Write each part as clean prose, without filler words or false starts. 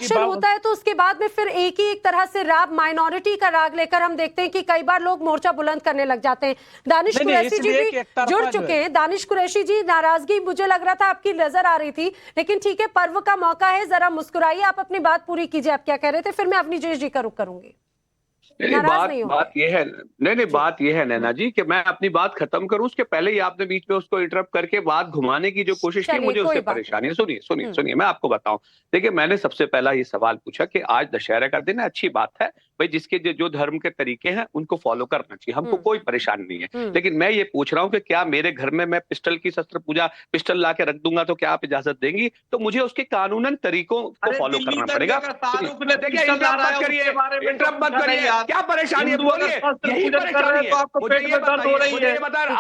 Action होता है तो उसके बाद में फिर एक तरह से राग माइनॉरिटी का राग लेकर हम देखते हैं कि कई बार लोग मोर्चा बुलंद करने लग जाते हैं। दानिश कुरैशी जी भी जुड़ चुके हैं। दानिश कुरैशी जी, नाराजगी मुझे लग रहा था आपकी नजर आ रही थी, लेकिन ठीक है, पर्व का मौका है, जरा मुस्कुराइए, आप अपनी बात पूरी कीजिए, आप क्या कह रहे थे, फिर मैं अवनीश जी का रुख करूंगी। बात ये है, नहीं बात ये है नैना जी कि मैं अपनी बात खत्म करूं उसके पहले ही आपने बीच में उसको इंटरप्ट करके बात घुमाने की जो कोशिश की, मुझे उससे परेशानी है। सुनिए मैं आपको बताऊं। देखिए, मैंने सबसे पहला ये सवाल पूछा कि आज दशहरे का दिन है, अच्छी बात है भाई, जिसके जो धर्म के तरीके हैं उनको फॉलो करना चाहिए, हमको कोई परेशानी नहीं है। लेकिन मैं ये पूछ रहा हूँ कि क्या मेरे घर में मैं पिस्टल की शस्त्र पूजा पिस्टल ला के रख दूंगा तो क्या आप इजाजत देंगी? तो मुझे उसके कानूनन तरीकों को फॉलो करना पड़ेगा। देखिए, इंटरप्ट मत करिए, क्या परेशानी है बोलिए, यही परेशानी है, मुझे ये बताइए,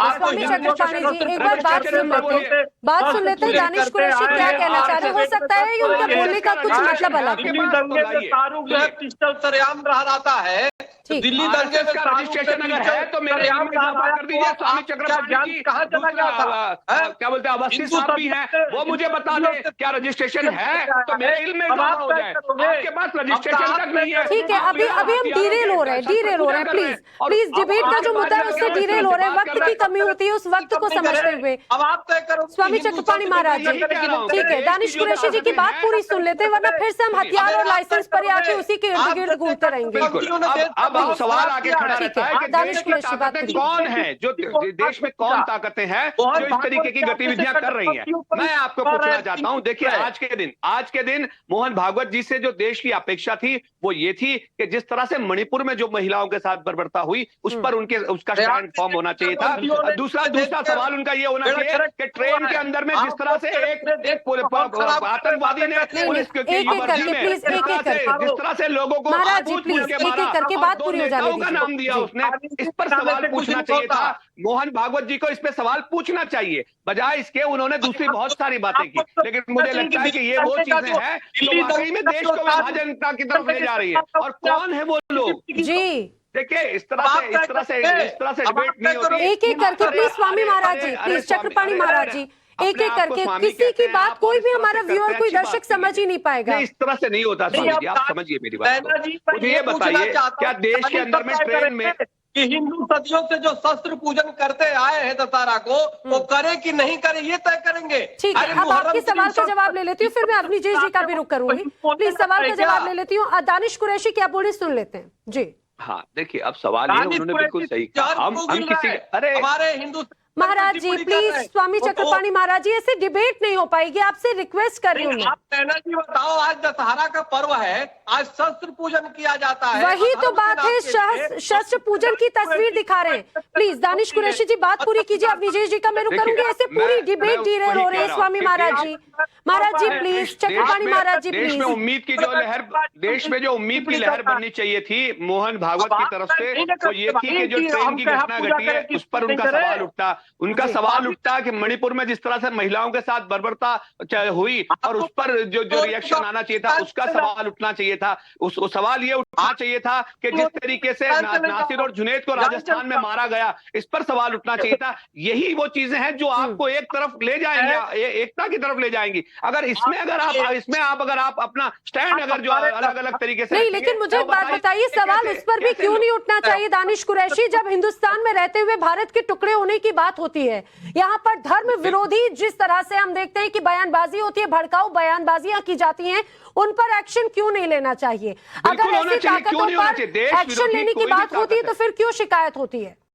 बात सुन लेते हैं दानिश कुरैशी क्या कहना चाह रहे हैं। हो सकता है उनका बोलने का कुछ मतलब अलग दिल्ली दंगे में शाहरुख जो है पिस्टल सरेआम रहा है। दिल्ली दंगे में रजिस्ट्रेशन अगर है तो मेरे कर दीजिए। स्वामी चक्रवर्ती जी कहाँ चला गया था? क्या बोलते हैं, अवस्थी साहब भी हैं, वो मुझे बता दें क्या रजिस्ट्रेशन है तो मेरे इल्म में इजाफा हो जाए। आपके पास रजिस्ट्रेशन तक नहीं है। ठीक है, अभी हम डीरेल हो रहे हैं, प्लीज डिबेट का जो मुद्दा है उससे डीरेल हो रहे हैं। वक्त की कमी होती है, उस वक्त को समझते हुए। अब आप तय करो। स्वामी चक्रपाणी महाराज जी, ठीक है, दानिश कुरैशी जी की बात पूरी सुन लेते हैं, वरना फिर से हम हथियार और लाइसेंस पर आके उसी के इर्द गिर्द घूमते रहेंगे। अब सवाल आगे खड़ा रहता है कि देश की ताकतें कौन है, जो देश में कौन ताकतें हैं जो इस तरीके की गतिविधियां कर रही हैं। मैं आपको पूछना चाहता हूं, देखिए आज के दिन मोहन भागवत जी से जो देश की अपेक्षा थी वो ये थी कि जिस तरह से मणिपुर में जो महिलाओं के साथ बर्बरता हुई उस पर उसका स्टैंड फॉर्म होना चाहिए था। दूसरा सवाल उनका ये होना चाहिए कि ट्रेन के अंदर में जिस तरह से एक आतंकवादी ने पुलिस जिस तरह से लोगों को का नाम दिया उसने, इस पर सवाल पूछना चाहिए था। मोहन भागवत जी को इस पे सवाल पूछना चाहिए, बजाय इसके उन्होंने दूसरी बहुत सारी बातें की। लेकिन मुझे लगता है कि ये वो चीजें हैं जो वाकई में देश को विभाजनता की तरफ ले जा रही है। और कौन है वो लोग जी? देखिए, इस तरह से डिबेट नहीं होती। एक करके प्लीज स्वामी महाराज जी, प्लीज चक्रपाणी महाराज जी, एक करके, किसी की बात कोई भी हमारा व्यूअर कोई दर्शक समझ ही नहीं पाएगा। इस तरह से नहीं होता स्वामी जी, आप समझिए मेरी बात। मुझे ये बताइए, क्या देश के अंदर में ट्रेन में कि हिंदू सदियों से जो शस्त्र पूजन करते आए हैं दशहरा को, वो करे कि नहीं करे ये तय करेंगे। ठीक है, अब आपके सवाल का जवाब ले लेती हूँ, फिर मैं अवनीश जी का भी रुख करूंगी। प्लीज सवाल का जवाब ले लेती हूँ। दानिश कुरैशी क्या बोली सुन लेते हैं जी। हाँ, देखिए, अब सवाल ये उन्होंने बिल्कुल सही कहा। हम किसी हमारे हिंदू महाराज जी, प्लीज स्वामी चक्रपाणी महाराज जी, ऐसे डिबेट नहीं हो पाएगी, आपसे रिक्वेस्ट कर रही हूँ। आप नैना जी बताओ, आज दशहरा का पर्व है, आज शस्त्र पूजन किया जाता है। वही तो बात है, शस्त्र पूजन की तस्वीर दिखा रहे हैं। प्लीज दानिश कुरैशी जी बात पूरी कीजिए, अवनीश जी का मैं रुख करूंगी। ऐसे पूरी डिबेट डीरेल हो रही है। Swami Maharaj ji please, Chakrapani Maharaj ji please. देश में जो उम्मीद की लहर बननी चाहिए थी मोहन भागवत की तरफ से, तो ये थी कि जो ट्रेन की घटना घटी है उस पर उनका सवाल उठता कि मणिपुर में जिस तरह से महिलाओं के साथ बर्बरता हुई और उस पर जो रिएक्शन आना चाहिए था उसका सवाल उठना चाहिए था। उस सवाल ये उठना चाहिए था कि जिस तरीके से नासिर और जुनैद को राजस्थान में मारा गया, इस पर सवाल उठना चाहिए था। यही वो चीजें हैं जो आपको एक तरफ ले जाएंगे, एकता की तरफ ले जाएंगी। अगर अगर आप अपना स्टैंड अगर जो अलग अलग तरीके से नहीं, लेकिन मुझे एक बात बताइए, सवाल उस पर भी क्यों नहीं उठना चाहिए दानिश कुरैशी, जब हिंदुस्तान में रहते हुए भारत के टुकड़े होने की बात होती है। यहाँ पर धर्म विरोधी जिस तरह से हम देखते हैं कि बयानबाजी होती है, भड़काऊ बयानबाजियां की जाती हैं, उन पर एक्शन क्यों नहीं लेना चाहिए? अगर ऐसी ताकतों पर एक्शन लेने की बात होती है तो फिर क्यों शिकायत होती है?